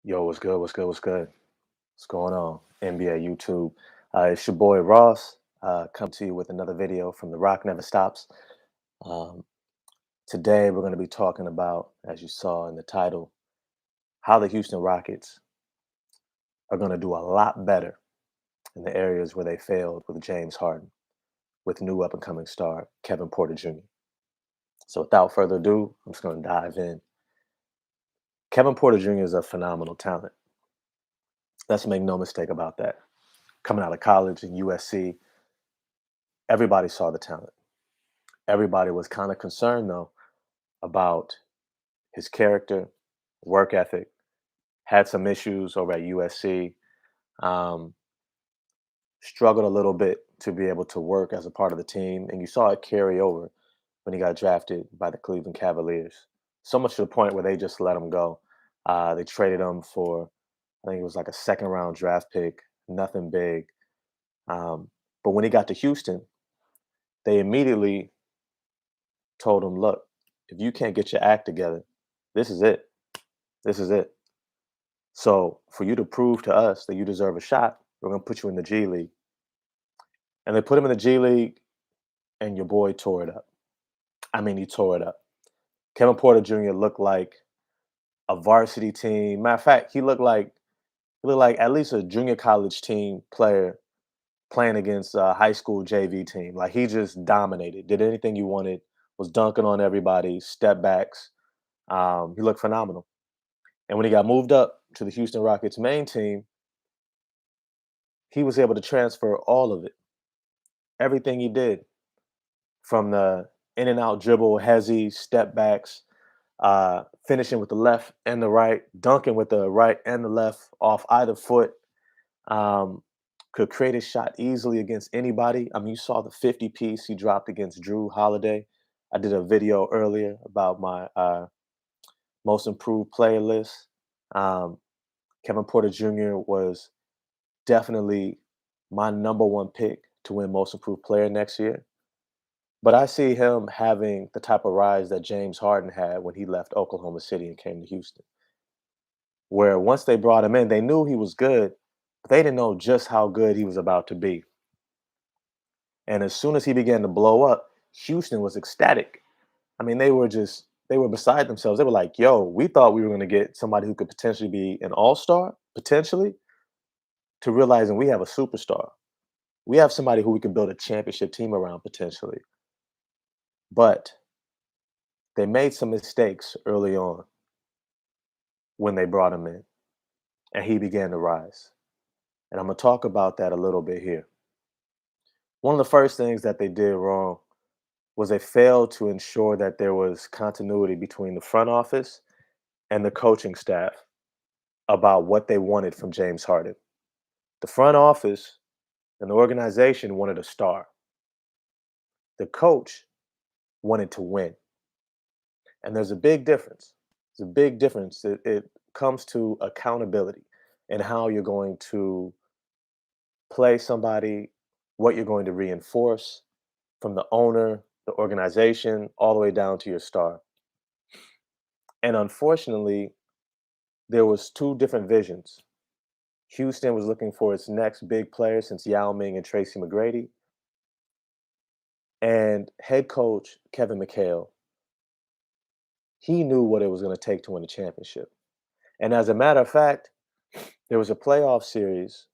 Yo, what's good? What's good? What's good? What's going on? NBA YouTube. It's your boy Ross. Come to you with another video from The Rock Never Stops. Um, Today, we're going to be talking about, as you saw in the title, how the Houston Rockets are going to do a lot better in the areas where they failed with James Harden, with new up and coming star Kevin Porter Jr. So, without further ado, I'm just going to dive in. Kevin Porter Jr. is a phenomenal talent. Let's make no mistake about that. Coming out of college in USC, everybody saw the talent. Everybody was kind of concerned though about his character, work ethic. Had some issues over at USC. Um, Struggled a little bit to be able to work as a part of the team, and you saw it carry over when he got drafted by the Cleveland Cavaliers. So much to the point where they just let him go. They traded him for, I think it was like a second round draft pick, nothing big. Um, but when he got to Houston, they immediately told him, "Look, if you can't get your act together, this is it. This is it. So for you to prove to us that you deserve a shot, we're gonna put you in the G League." And they put him in the G League, and your boy tore it up. I mean, he tore it up. Kevin Porter Jr. looked like a varsity team. Matter of fact, he looked like at least a junior college team player playing against a high school JV team. Like he just dominated, did anything you wanted, was dunking on everybody, step backs. He looked phenomenal. And when he got moved up to the Houston Rockets main team, he was able to transfer all of it, everything he did, from the in and out dribble, hezzy, step backs, finishing with the left and the right, dunking with the right and the left off either foot. Um, could create his shot easily against anybody. I mean, you saw the 50 piece he dropped against Drew Holiday. I did a video earlier about my most improved player list. Um, Kevin Porter Jr. was definitely my number one pick to win most improved player next year. But I see him having the type of rise that James Harden had when he left Oklahoma City and came to Houston, where once they brought him in, they knew he was good, but they didn't know just how good he was about to be. And as soon as he began to blow up, Houston was ecstatic. I mean, they were beside themselves. They were like, yo, we thought we were going to get somebody who could potentially be an all-star, potentially, to realizing we have a superstar. We have somebody who we can build a championship team around potentially. But they made some mistakes early on when they brought him in, and he began to rise. And I'm going to talk about that a little bit here. One of the first things that they did wrong was they failed to ensure that there was continuity between the front office and the coaching staff about what they wanted from James Harden. The front office and the organization wanted a star. The coach wanted to win. And there's a big difference. There's a big difference. It comes to accountability and how you're going to play somebody, what you're going to reinforce from the owner, the organization, all the way down to your star. And unfortunately, there was two different visions. Houston was looking for its next big player since Yao Ming and Tracy McGrady, and head coach Kevin McHale, he knew what it was going to take to win a championship. And as a matter of fact, there was a playoff series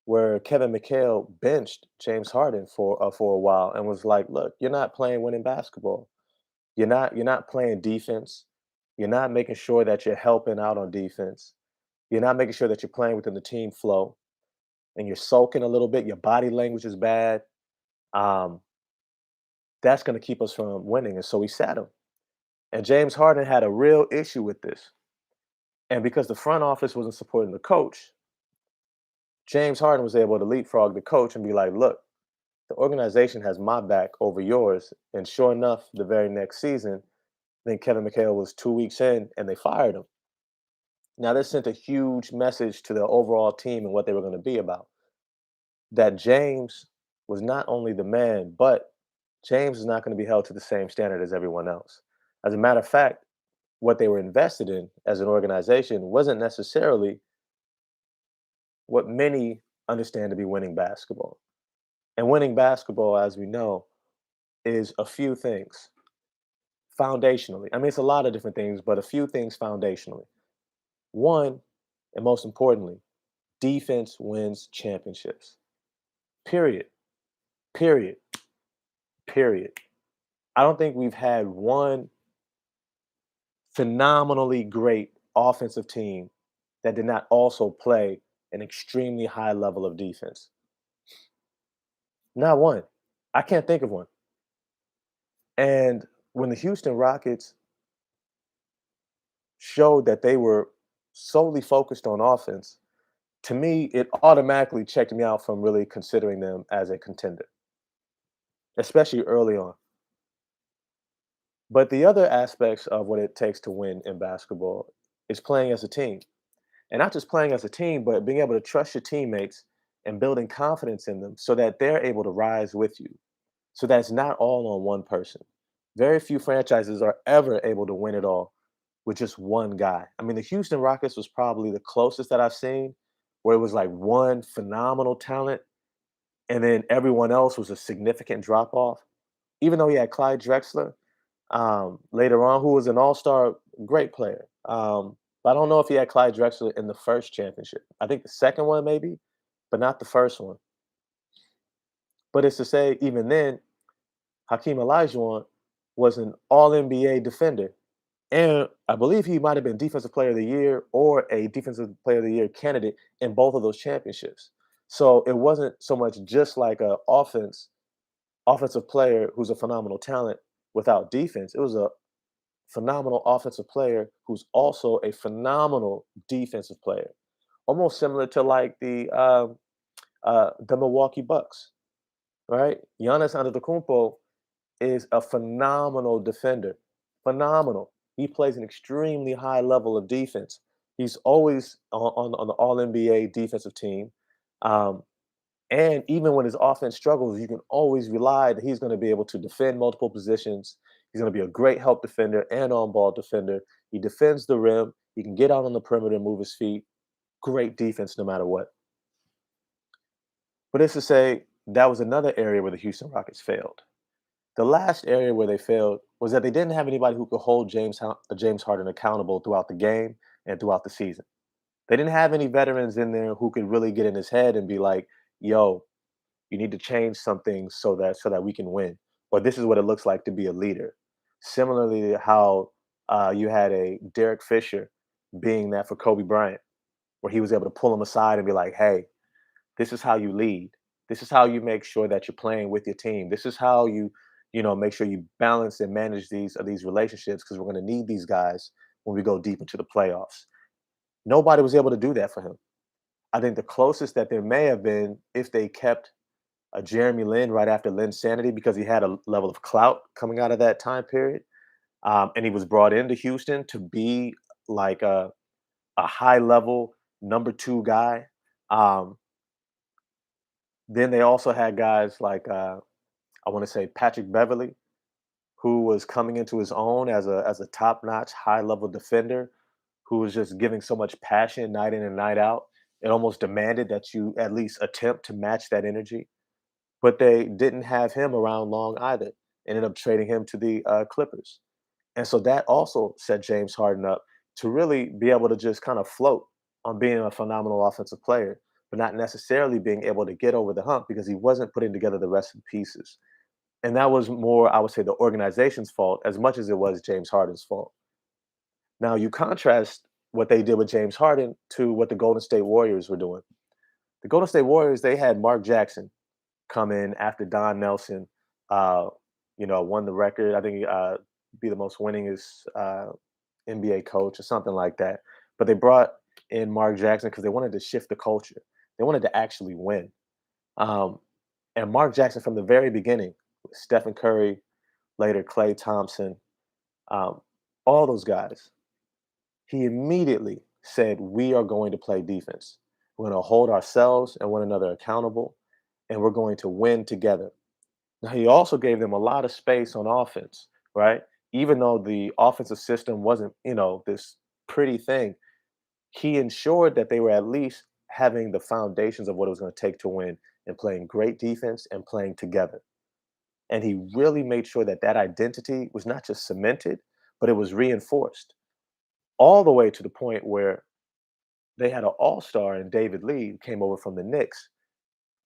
where Kevin McHale benched James Harden for a while and was like, "Look, you're not playing winning basketball. You're not playing defense. You're not making sure that you're helping out on defense. You're not making sure that you're playing within the team flow, and you're sulking a little bit. Your body language is bad. Um, that's going to keep us from winning." And so we sat him. And James Harden had a real issue with this. And because the front office wasn't supporting the coach, James Harden was able to leapfrog the coach and be like, "Look, the organization has my back over yours." And sure enough, the very next season, I think Kevin McHale was 2 weeks in and they fired him. Now, this sent a huge message to the overall team and what they were going to be about. That James was not only the man, but James is not going to be held to the same standard as everyone else. As a matter of fact, what they were invested in as an organization wasn't necessarily what many understand to be winning basketball. And winning basketball, as we know, is a few things foundationally. I mean, it's a lot of different things, but a few things foundationally. One, and most importantly, defense wins championships. Period. Period. Period. I don't think we've had one phenomenally great offensive team that did not also play an extremely high level of defense. Not one. I can't think of one. And when the Houston Rockets showed that they were solely focused on offense, to me, it automatically checked me out from really considering them as a contender, especially early on. But the other aspects of what it takes to win in basketball is playing as a team. And not just playing as a team, but being able to trust your teammates and building confidence in them so that they're able to rise with you. So that it's not all on one person. Very few franchises are ever able to win it all with just one guy. I mean, the Houston Rockets was probably the closest that I've seen where it was like one phenomenal talent and then everyone else was a significant drop off. Even though he had Clyde Drexler later on, who was an all-star, great player. But I don't know if he had Clyde Drexler in the first championship. I think the second one maybe, but not the first one. But it's to say, even then, Hakeem Olajuwon was an All NBA defender, and I believe he might have been Defensive Player of the Year or a Defensive Player of the Year candidate in both of those championships. So it wasn't so much just like a offensive player who's a phenomenal talent without defense. It was a phenomenal offensive player who's also a phenomenal defensive player, almost similar to like the Milwaukee Bucks, right? Giannis Antetokounmpo is a phenomenal defender, phenomenal. He plays an extremely high level of defense. He's always on the All NBA defensive team. Um, and even when his offense struggles, you can always rely that he's going to be able to defend multiple positions. He's going to be a great help defender and on ball defender. He defends the rim. He can get out on the perimeter and move his feet. Great defense no matter what. But it's to say that was another area where the Houston Rockets failed. The last area where they failed was that they didn't have anybody who could hold James Harden accountable throughout the game and throughout the season. They didn't have any veterans in there who could really get in his head and be like, "Yo, you need to change something so that we can win," or "This is what it looks like to be a leader." Similarly, to how you had a Derek Fisher being that for Kobe Bryant, where he was able to pull him aside and be like, "Hey, this is how you lead. This is how you make sure that you're playing with your team. This is how you make sure you balance and manage these relationships because we're going to need these guys when we go deep into the playoffs." Nobody was able to do that for him. I think the closest that there may have been if they kept a Jeremy Lin right after Lin's sanity because he had a level of clout coming out of that time period, and he was brought into Houston to be like a high level number two guy. Um, then they also had guys like I want to say Patrick Beverly, who was coming into his own as a top notch high level defender, who was just giving so much passion night in and night out. It almost demanded that you at least attempt to match that energy. But they didn't have him around long either. Ended up trading him to the Clippers. And so that also set James Harden up to really be able to just kind of float on being a phenomenal offensive player, but not necessarily being able to get over the hump because he wasn't putting together the rest of the pieces. And that was more, I would say, the organization's fault as much as it was James Harden's fault. Now, you contrast what they did with James Harden to what the Golden State Warriors were doing. The Golden State Warriors, they had Mark Jackson come in after Don Nelson, uh, won the record. I think be the most winningest NBA coach or something like that. But they brought in Mark Jackson because they wanted to shift the culture. They wanted to actually win. Um, and Mark Jackson, from the very beginning, Stephen Curry, later Klay Thompson, um, all those guys, he immediately said, "We are going to play defense. We're going to hold ourselves and one another accountable, and we're going to win together." Now, he also gave them a lot of space on offense, right? even though the offensive system wasn't, this pretty thing, he ensured that they were at least having the foundations of what it was going to take to win and playing great defense and playing together. And he really made sure that that identity was not just cemented, but it was reinforced all the way to the point where they had an all-star in David Lee who came over from the Knicks,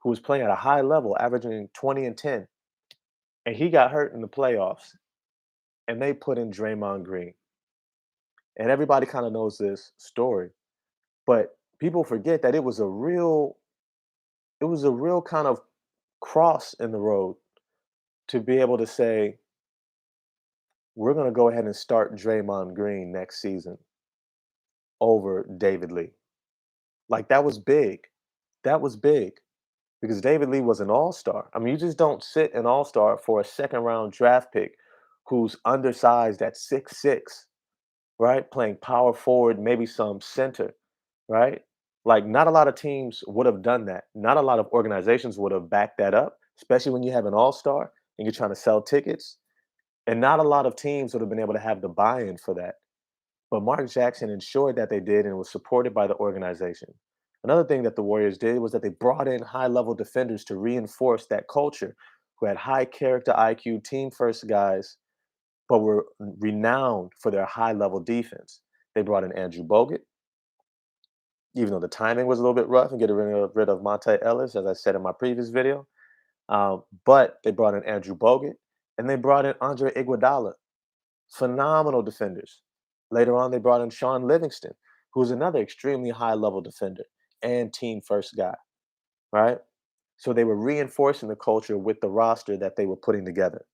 who was playing at a high level, averaging 20 and 10. And he got hurt in the playoffs, and they put in Draymond Green. And everybody kind of knows this story, but people forget that it was a real kind of cross in the road to be able to say, we're going to go ahead and start Draymond Green next season over David Lee. Like that was big. That was big because David Lee was an all-star. I mean, you just don't sit an all-star for a second round draft pick who's undersized at 6'6", right? Playing power forward, maybe some center, right? Like not a lot of teams would have done that. Not a lot of organizations would have backed that up, especially when you have an all-star and you're trying to sell tickets. And not a lot of teams would have been able to have the buy-in for that. But Mark Jackson ensured that they did and was supported by the organization. Another thing that the Warriors did was that they brought in high level defenders to reinforce that culture, who had high character IQ, team first guys, but were renowned for their high level defense. They brought in Andrew Bogut, even though the timing was a little bit rough and getting rid of Monte Ellis, as I said in my previous video. But they brought in Andrew Bogut and they brought in Andre Iguodala, phenomenal defenders. Later on, they brought in Sean Livingston, who's another extremely high level defender and team first guy, right? So they were reinforcing the culture with the roster that they were putting together.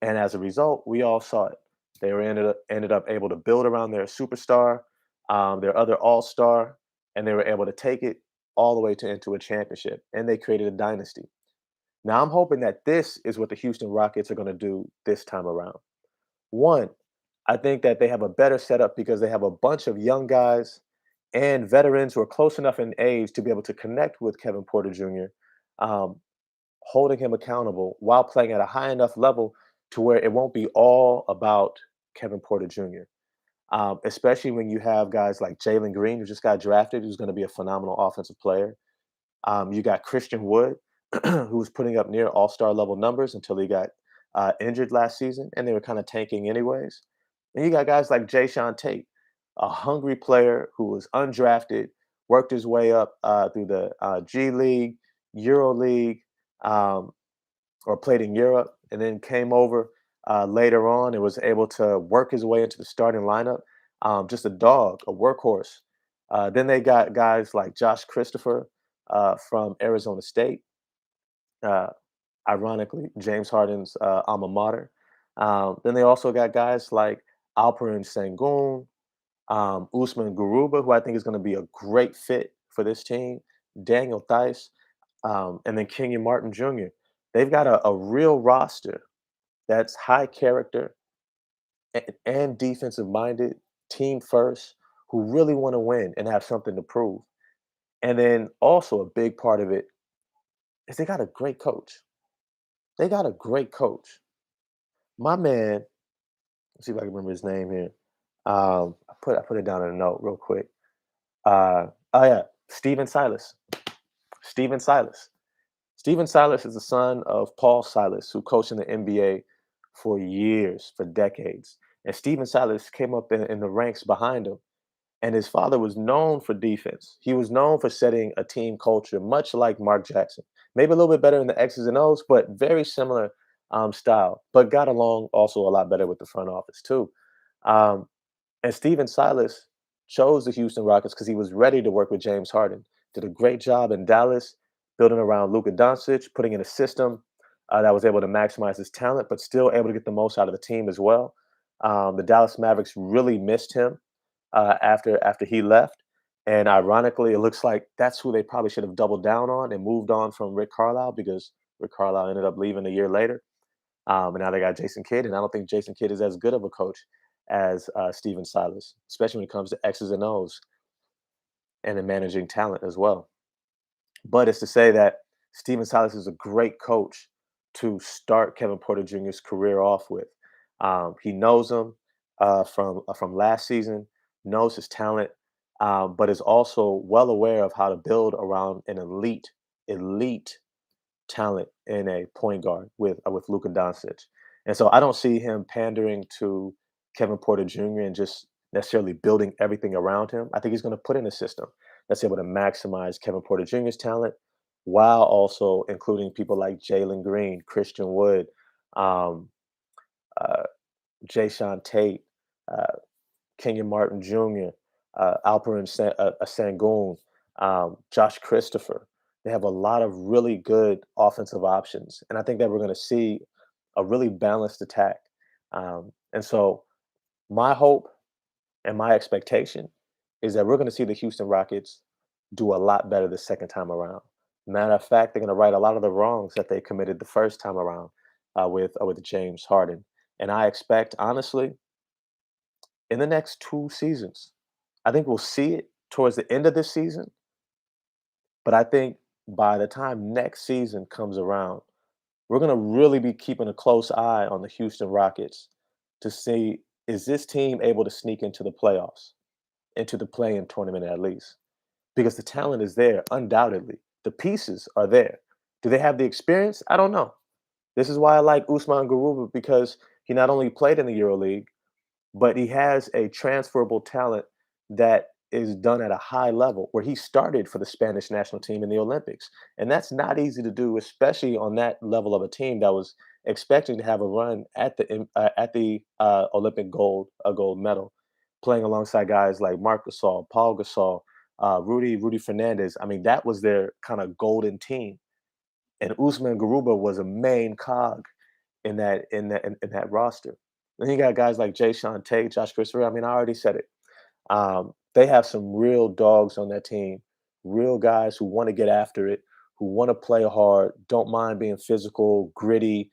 And as a result, we all saw it. They were ended up able to build around their superstar, their other all-star, and they were able to take it all the way into a championship. And they created a dynasty. Now I'm hoping that this is what the Houston Rockets are going to do this time around. One, I think that they have a better setup because they have a bunch of young guys and veterans who are close enough in age to be able to connect with Kevin Porter Jr., um, holding him accountable while playing at a high enough level to where it won't be all about Kevin Porter Jr. Especially when you have guys like Jalen Green, who just got drafted, who's going to be a phenomenal offensive player. You got Christian Wood, who was putting up near all-star level numbers until he got injured last season, and they were kind of tanking anyways. And you got guys like Jay Sean Tate, a hungry player who was undrafted, worked his way up through the G League, Euro League, um, or played in Europe, and then came over later on and was able to work his way into the starting lineup. Just a dog, a workhorse. Then they got guys like Josh Christopher from Arizona State. Uh, Ironically, James Harden's alma mater. Then they also got guys like Alperen Sengun, Usman Garuba, who I think is going to be a great fit for this team, Daniel Theis, and then Kenyon Martin Jr. They've got a real roster that's high character and defensive minded, team first, who really want to win and have something to prove. And then also a big part of it is they got a great coach. They got a great coach. My man, let's see if I can remember his name here. I put it down in a note real quick. Oh yeah, Stephen Silas. Stephen Silas. Stephen Silas is the son of Paul Silas, who coached in the NBA for years, for decades. And Stephen Silas came up in the ranks behind him. And his father was known for defense. He was known for setting a team culture, much like Mark Jackson. Maybe a little bit better in the X's and O's, but very similar style. But got along also a lot better with the front office too. Um, and Steven Silas chose the Houston Rockets because he was ready to work with James Harden. Did a great job in Dallas, building around Luka Doncic, putting in a system that was able to maximize his talent, but still able to get the most out of the team as well. The Dallas Mavericks really missed him after he left, and ironically, it looks like that's who they probably should have doubled down on and moved on from Rick Carlisle because Rick Carlisle ended up leaving a year later. And now they got Jason Kidd, and I don't think Jason Kidd is as good of a coach as Steven Silas, especially when it comes to X's and O's and in managing talent as well. But it's to say that Steven Silas is a great coach to start Kevin Porter Jr.'s career off with. He knows him from last season, knows his talent, but is also well aware of how to build around an elite talent in a point guard with Luka Doncic. And so I don't see him pandering to Kevin Porter Jr. and just necessarily building everything around him. I think he's going to put in a system that's able to maximize Kevin Porter Jr.'s talent while also including people like Jalen Green, Christian Wood, um, uh, Jay Tate, uh, Kenyon Martin Jr., Alperen Sengun, Josh Christopher. They have a lot of really good offensive options, and I think that we're going to see a really balanced attack. And so, my hope and my expectation is that we're going to see the Houston Rockets do a lot better the second time around. Matter of fact, they're going to right a lot of the wrongs that they committed the first time around with James Harden. And I expect, honestly, in the next 2 seasons. I think we'll see it towards the end of this season, but I think by the time next season comes around, we're gonna really be keeping a close eye on the Houston Rockets to see, is this team able to sneak into the playoffs, into the play-in tournament at least? Because the talent is there, undoubtedly. The pieces are there. Do they have the experience? I don't know. This is why I like Usman Garuba because he not only played in the EuroLeague, but he has a transferable talent that is done at a high level where he started for the Spanish national team in the Olympics. And that's not easy to do, especially on that level of a team that was expecting to have a run at the Olympic gold medal, playing alongside guys like Marc Gasol, Paul Gasol, Rudy Fernandez. I mean, that was their kind of golden team. And Usman Garuba was a main cog in that roster. Then you got guys like Jay Tate, Josh Christopher. I mean, I already said it. They have some real dogs on that team, real guys who want to get after it, who want to play hard, don't mind being physical, gritty,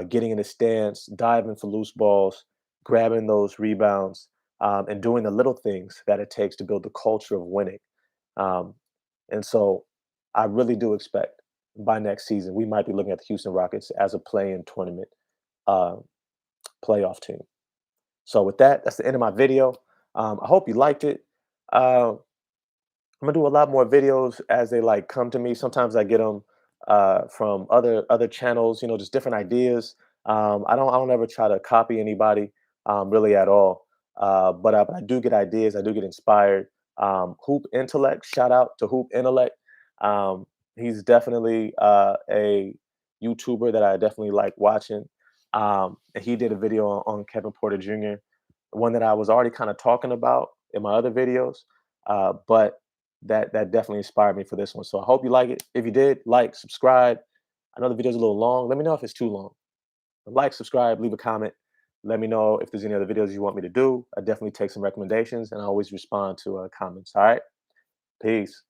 getting in the stance, diving for loose balls, grabbing those rebounds, and doing the little things that it takes to build the culture of winning. Um, and so I really do expect by next season, we might be looking at the Houston Rockets as a play-in tournament uh, playoff team. So with that, that's the end of my video. I hope you liked it. Uh, I'm gonna do a lot more videos as they like come to me. Sometimes I get them from other channels, just different ideas. I don't ever try to copy anybody really at all. But I do get ideas. I do get inspired. Hoop Intellect. Shout out to Hoop Intellect. He's definitely a YouTuber that I definitely like watching. And he did a video on Kevin Porter Jr., one that I was already kind of talking about in my other videos. But that definitely inspired me for this one. So I hope you like it. If you did, like, subscribe. I know the video's a little long. Let me know if it's too long. Like, subscribe, leave a comment. Let me know if there's any other videos you want me to do. I definitely take some recommendations and I always respond to comments. All right. Peace.